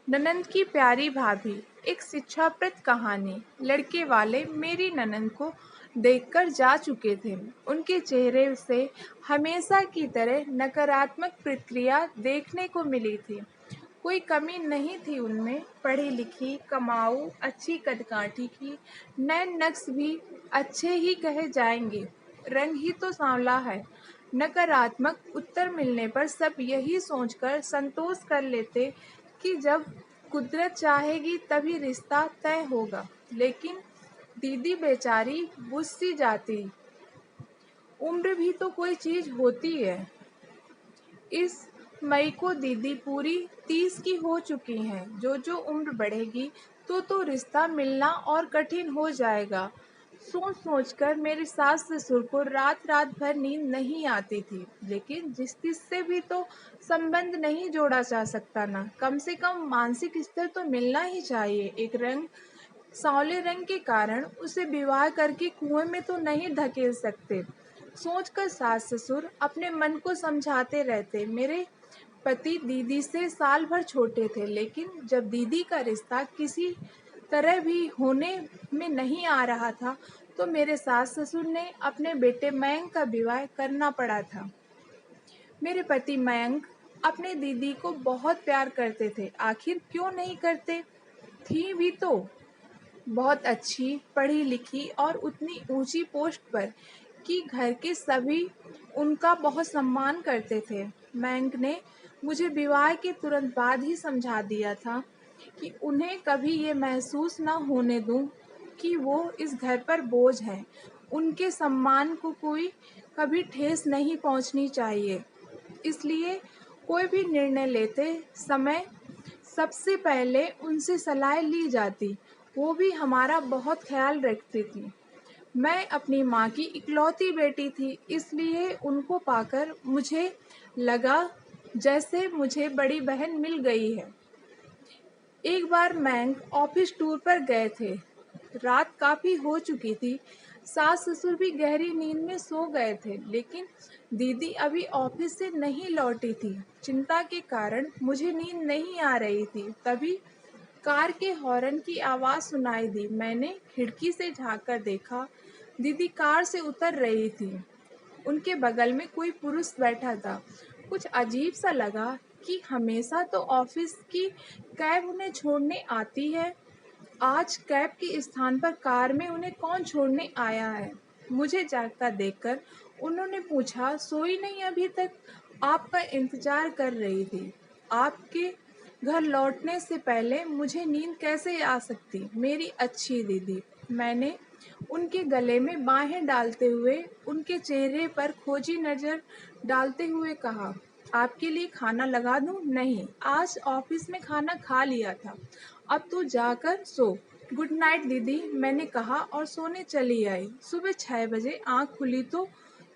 ननंद की प्यारी भाभी। एक शिक्षाप्रद कहानी। लड़के वाले मेरी ननंद को देखकर जा चुके थे। उनके चेहरे से हमेशा की तरह नकारात्मक प्रतिक्रिया देखने को मिली थी। कोई कमी नहीं थी उनमें। पढ़ी लिखी, कमाऊ, अच्छी कदकाठी की, नैन नक्श भी अच्छे ही कहे जाएंगे। रंग ही तो सांवला है। नकारात्मक उत्तर मिलने पर सब यही सोचकर संतोष कर लेते कि जब कुदरत चाहेगी तभी रिश्ता तय होगा। लेकिन दीदी बेचारी बुझ सी जाती। उम्र भी तो कोई चीज होती है। इस मई को दीदी पूरी 30 की हो चुकी हैं। जो जो उम्र बढ़ेगी तो रिश्ता मिलना और कठिन हो जाएगा। सोच सोचकर मेरे सास ससुर को रात रात भर नींद नहीं आती थी। लेकिन जिससे भी तो संबंध नहीं जोड़ा जा सकता ना, कम से कम मानसिक स्तर तो मिलना ही चाहिए। एक रंग सांवले रंग के कारण उसे विवाह करके कुएं में तो नहीं धकेल सकते। सोचकर सास ससुर अपने मन को समझाते रहते। मेरे पति दीदी से साल भर छोटे थे, लेकिन जब दीदी का रिश्ता किसी तरह भी होने में नहीं आ रहा था तो मेरे सास ससुर ने अपने बेटे मयंक का विवाह करना पड़ा था। मेरे पति मयंक अपने दीदी को बहुत प्यार करते थे। आखिर क्यों नहीं करते? थी भी तो बहुत अच्छी, पढ़ी लिखी और उतनी ऊंची पोस्ट पर कि घर के सभी उनका बहुत सम्मान करते थे। मयंक ने मुझे विवाह के तुरंत बाद ही समझा दिया था कि उन्हें कभी ये महसूस न होने दूं कि वो इस घर पर बोझ हैं। उनके सम्मान को कोई कभी ठेस नहीं पहुंचनी चाहिए। इसलिए कोई भी निर्णय लेते समय सबसे पहले उनसे सलाह ली जाती। वो भी हमारा बहुत ख्याल रखती थी। मैं अपनी माँ की इकलौती बेटी थी, इसलिए उनको पाकर मुझे लगा जैसे मुझे बड़ी बहन मिल गई है। एक बार मयंक ऑफिस टूर पर गए थे। रात काफी हो चुकी थी। सास ससुर भी गहरी नींद में सो गए थे, लेकिन दीदी अभी ऑफिस से नहीं लौटी थी। चिंता के कारण मुझे नींद नहीं आ रही थी। तभी कार के हॉर्न की आवाज सुनाई दी। मैंने खिड़की से झांककर देखा। दीदी कार से उतर रही थी। उनके बगल में कोई पुरुष बैठा था। कुछ अजीब सा लगा कि हमेशा तो ऑफिस की कैब उन्हें छोड़ने आती है। आज कैब के स्थान पर कार में उन्हें कौन छोड़ने आया है? मुझे जागता देखकर उन्होंने पूछा, सोई नहीं अभी तक? आपका इंतजार कर रही थी। आपके घर लौटने से पहले मुझे नींद कैसे आ सकती, मेरी अच्छी दीदी? मैंने उनके गले में बाहें डालते हुए उनके चेहरे पर खोजी नजर डालते हुए कहा, आपके लिए खाना लगा दूं? नहीं, आज ऑफिस में खाना खा लिया था। अब तू जाकर सो। गुड नाइट दीदी, मैंने कहा और सोने चली आई। सुबह 6 बजे आंख खुली तो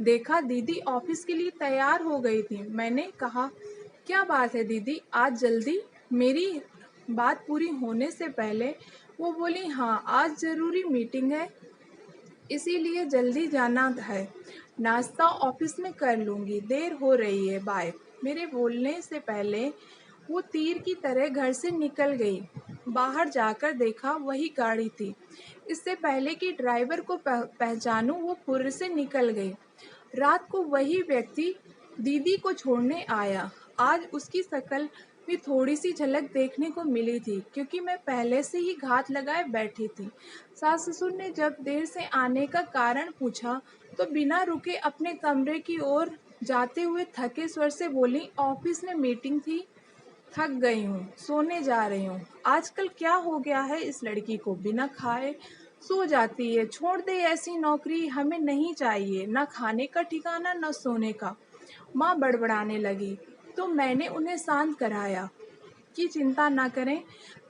देखा दीदी ऑफिस के लिए तैयार हो गई थी। मैंने कहा, क्या बात है दीदी, आज जल्दी? मेरी बात पूरी होने से पहले वो बोली, हाँ आज ज़रूरी मीटिंग है, इसीलिए जल्दी जाना है। नाश्ता ऑफिस में कर लूँगी, देर हो रही है, बाय। मेरे बोलने से पहले वो तीर की तरह घर से निकल गई। बाहर जाकर देखा वही गाड़ी थी। इससे पहले कि ड्राइवर को पहचानूं वो फुर्र से निकल गई। रात को वही व्यक्ति दीदी को छोड़ने आया। आज उसकी शक्ल में थोड़ी सी झलक देखने को मिली थी, क्योंकि मैं पहले से ही घात लगाए बैठी थी। सास ससुर ने जब देर से आने का कारण पूछा तो बिना रुके अपने कमरे की ओर जाते हुए थके स्वर से बोली, ऑफिस में मीटिंग थी, थक गई हूँ, सोने जा रही हूँ। आजकल क्या हो गया है इस लड़की को, बिना खाए सो जाती है। छोड़ दे ऐसी नौकरी, हमें नहीं चाहिए, ना खाने का ठिकाना न सोने का। माँ बड़बड़ाने लगी तो मैंने उन्हें शांत कराया कि चिंता ना करें,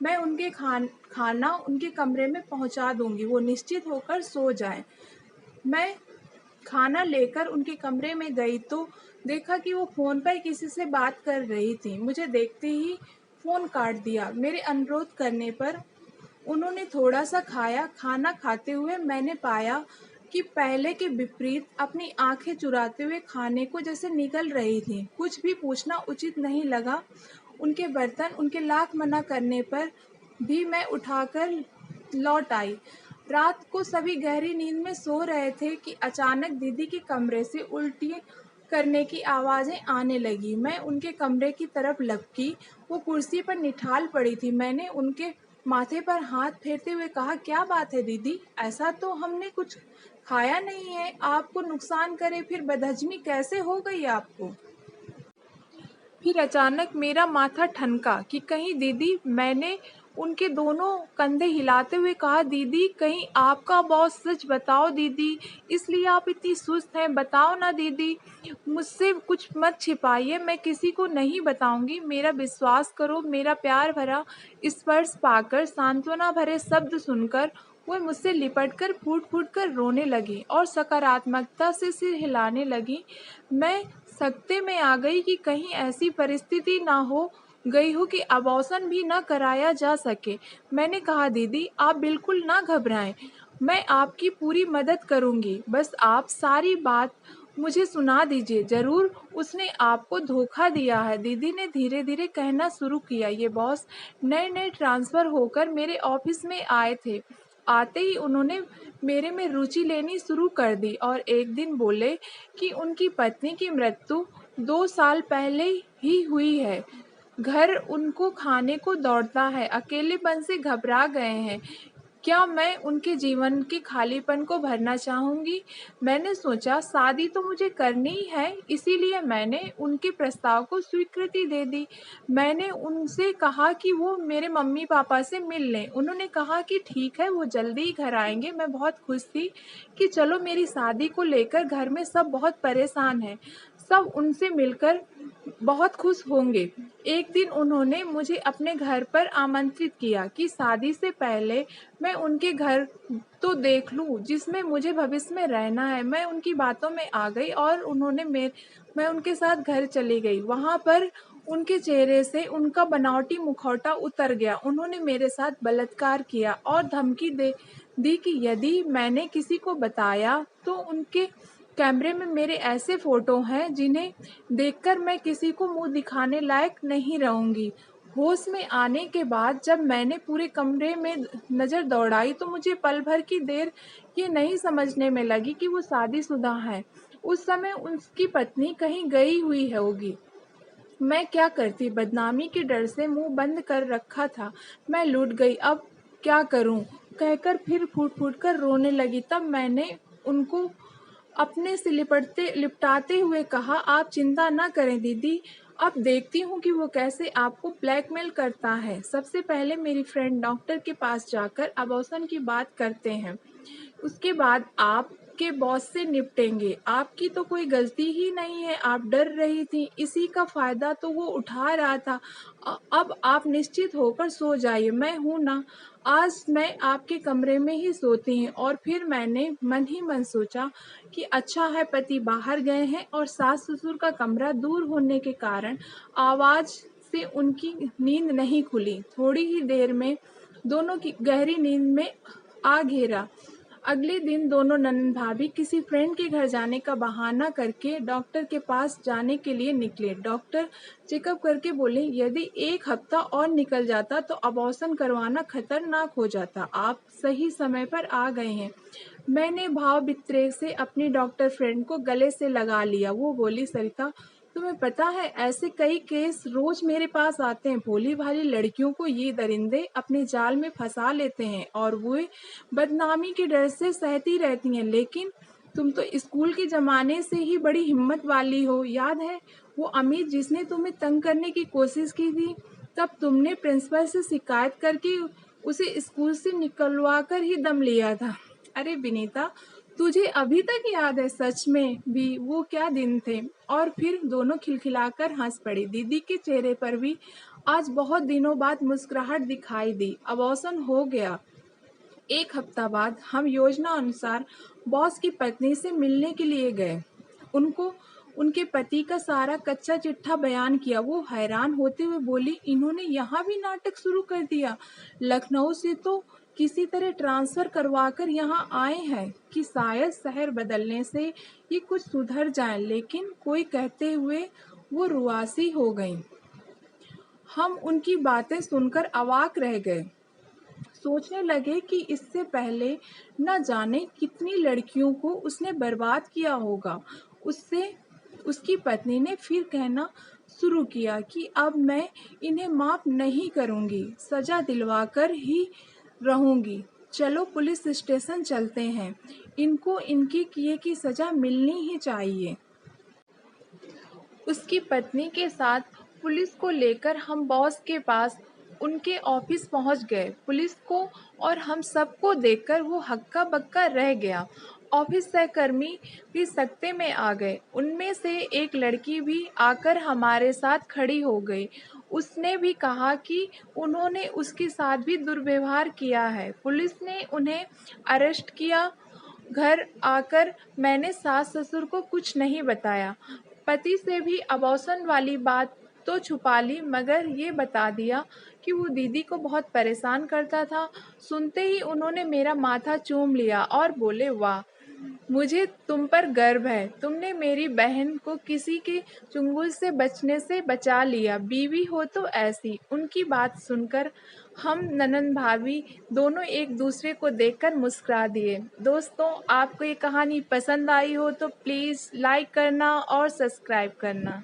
मैं उनके खाना उनके कमरे में पहुंचा दूंगी, वो निश्चित होकर सो जाएं। मैं खाना लेकर उनके कमरे में गई तो देखा कि वो फ़ोन पर किसी से बात कर रही थी। मुझे देखते ही फ़ोन काट दिया। मेरे अनुरोध करने पर उन्होंने थोड़ा-सा खाया। खाना खाते हुए मैंने पाया कि पहले के विपरीत अपनी आँखें चुराते हुए खाने को जैसे निगल रही थीं। कुछ भी पूछना उचित नहीं लगा। उनके बर्तन उनके लाख मना करने पर भी मैं उठाकर लौट आई। रात को सभी गहरी नींद में सो रहे थे कि अचानक दीदी के कमरे से उल्टी करने की आवाज़ें आने लगी। मैं उनके कमरे की तरफ लपकी। वो कुर्सी पर निठाल पड़ी थी। मैंने उनके माथे पर हाथ फेरते हुए कहा, क्या बात है दीदी? ऐसा तो हमने कुछ खाया नहीं है। आपको नुकसान करे फिर बदहजमी कैसे हो गई आपको? फिर अचानक मेरा माथा ठनका कि कहीं दीदी। मैंने उनके दोनों कंधे हिलाते हुए कहा, दीदी कहीं आपका बॉस सच बताओ दीदी, इसलिए आप इतनी सुस्त हैं, बताओ ना दीदी, मुझसे कुछ मत छिपाइए, मैं किसी को नहीं बताऊंगी, मेरा विश्वास करो। मेरा प्यार भरा स्पर्श पाकर, सांत्वना भरे शब्द सुनकर वो मुझसे लिपटकर फूट फूट कर रोने लगी और सकारात्मकता से सिर हिलाने लगी। मैं सकते में आ गई कि कहीं ऐसी परिस्थिति ना हो गई हो कि अबॉर्शन भी ना कराया जा सके। मैंने कहा, दीदी आप बिल्कुल ना घबराएं, मैं आपकी पूरी मदद करूंगी, बस आप सारी बात मुझे सुना दीजिए। ज़रूर उसने आपको धोखा दिया है, दीदी ने धीरे धीरे कहना शुरू किया। ये बॉस नए नए ट्रांसफ़र होकर मेरे ऑफिस में आए थे। आते ही उन्होंने मेरे में रुचि लेनी शुरू कर दी और एक दिन बोले कि उनकी पत्नी की मृत्यु 2 साल पहले ही हुई है। घर उनको खाने को दौड़ता है, अकेलेपन से घबरा गए हैं। क्या मैं उनके जीवन के खालीपन को भरना चाहूँगी? मैंने सोचा शादी तो मुझे करनी ही है, इसीलिए मैंने उनके प्रस्ताव को स्वीकृति दे दी। मैंने उनसे कहा कि वो मेरे मम्मी-पापा से मिल लें। उन्होंने कहा कि ठीक है, वो जल्दी ही घर आएँगे। मैं बहुत खुश थी कि चलो मेरी शादी को लेकर घर में सब बहुत परेशान हैं। सब उनसे मिलकर बहुत खुश होंगे। एक दिन उन्होंने मुझे अपने घर पर आमंत्रित किया कि शादी से पहले मैं उनके घर तो देख लूँ जिसमें मुझे भविष्य में रहना है। मैं उनकी बातों में आ गई और मैं उनके साथ घर चली गई। वहाँ पर उनके चेहरे से उनका बनावटी मुखौटा उतर गया। उन्होंने मेरे साथ बलात्कार किया और धमकी दे दी कि यदि मैंने किसी को बताया तो उनके कैमरे में मेरे ऐसे फ़ोटो हैं जिन्हें देखकर मैं किसी को मुँह दिखाने लायक नहीं रहूँगी। होश में आने के बाद जब मैंने पूरे कमरे में नज़र दौड़ाई तो मुझे पल भर की देर ये नहीं समझने में लगी कि वो शादीशुदा हैं। उस समय उसकी पत्नी कहीं गई हुई होगी। मैं क्या करती? बदनामी के डर से मुँह बंद कर रखा था। मैं लूट गई, अब क्या करूँ? कहकर फिर फूट-फूट कर रोने लगी। तब मैंने उनको अपने से लिपटाते हुए कहा, आप चिंता ना करें दीदी, अब देखती हूँ कि वो कैसे आपको ब्लैकमेल करता है। सबसे पहले मेरी फ्रेंड डॉक्टर के पास जाकर अबॉर्शन की बात करते हैं। उसके बाद आपके बॉस से निपटेंगे। आपकी तो कोई गलती ही नहीं है, आप डर रही थीं, इसी का फ़ायदा तो वो उठा रहा था। अब आप निश्चित होकर सो जाइए, मैं हूँ ना, आज मैं आपके कमरे में ही सोती हूँ। और फिर मैंने मन ही मन सोचा कि अच्छा है पति बाहर गए हैं और सास-ससुर का कमरा दूर होने के कारण आवाज़ से उनकी नींद नहीं खुली। थोड़ी ही देर में दोनों की गहरी नींद में आ घेरा। अगले दिन दोनों ननद-भाभी किसी फ्रेंड के घर जाने का बहाना करके डॉक्टर के पास जाने के लिए निकले। डॉक्टर चेकअप करके बोले, यदि 1 हफ्ता और निकल जाता तो अबॉर्शन करवाना खतरनाक हो जाता। आप सही समय पर आ गए हैं। मैंने भाव वित्रेक से अपनी डॉक्टर फ्रेंड को गले से लगा लिया। वो बोली, सरिता तुम्हें पता है ऐसे कई केस रोज मेरे पास आते हैं। भोली भाली लड़कियों को ये दरिंदे अपने जाल में फंसा लेते हैं और वो बदनामी के डर से सहती रहती हैं। लेकिन तुम तो स्कूल के ज़माने से ही बड़ी हिम्मत वाली हो। याद है वो अमित जिसने तुम्हें तंग करने की कोशिश की थी? तब तुमने प्रिंसिपल से शिकायत करके उसे स्कूल से निकलवा कर ही दम लिया था। अरे विनीता, तुझे अभी तक याद है? सच में भी वो क्या दिन थे। और फिर दोनों खिलखिलाकर हंस पड़ी। दीदी के चेहरे पर भी आज बहुत दिनों बाद मुस्कुराहट दिखाई दी। अबॉर्शन हो गया। 1 हफ्ता बाद हम योजना अनुसार बॉस की पत्नी से मिलने के लिए गए। उनको उनके पति का सारा कच्चा चिट्ठा बयान किया। वो हैरान होते हुए बोली, इन्होंने यहाँ भी नाटक शुरू कर दिया। लखनऊ से तो किसी तरह ट्रांसफ़र करवा कर यहाँ आए हैं कि शायद शहर बदलने से ये कुछ सुधर जाए, लेकिन कोई कहते हुए वो रुआसी हो गई। हम उनकी बातें सुनकर अवाक रह गए। सोचने लगे कि इससे पहले न जाने कितनी लड़कियों को उसने बर्बाद किया होगा। उससे उसकी पत्नी ने फिर कहना शुरू किया कि अब मैं इन्हें माफ़ नहीं करूँगी, सज़ा दिलवाकर ही रहूँगी। चलो पुलिस स्टेशन चलते हैं, इनको इनके किए की सज़ा मिलनी ही चाहिए। उसकी पत्नी के साथ पुलिस को लेकर हम बॉस के पास उनके ऑफिस पहुंच गए। पुलिस को और हम सबको देखकर वो हक्का बक्का रह गया। ऑफिस सहकर्मी भी सकते में आ गए। उनमें से एक लड़की भी आकर हमारे साथ खड़ी हो गई। उसने भी कहा कि उन्होंने उसके साथ भी दुर्व्यवहार किया है। पुलिस ने उन्हें अरेस्ट किया। घर आकर मैंने सास-ससुर को कुछ नहीं बताया। पति से भी अबॉर्शन वाली बात तो छुपा ली, मगर ये बता दिया कि वो दीदी को बहुत परेशान करता था। सुनते ही उन्होंने मेरा माथा चूम लिया और बोले, वाह! मुझे तुम पर गर्व है। तुमने मेरी बहन को किसी के चुंगल से बचने से बचा लिया। बीवी हो तो ऐसी। उनकी बात सुनकर हम ननंद भाभी दोनों एक दूसरे को देखकर मुस्कुरा दिए। दोस्तों, आपको ये कहानी पसंद आई हो तो प्लीज़ लाइक करना और सब्सक्राइब करना।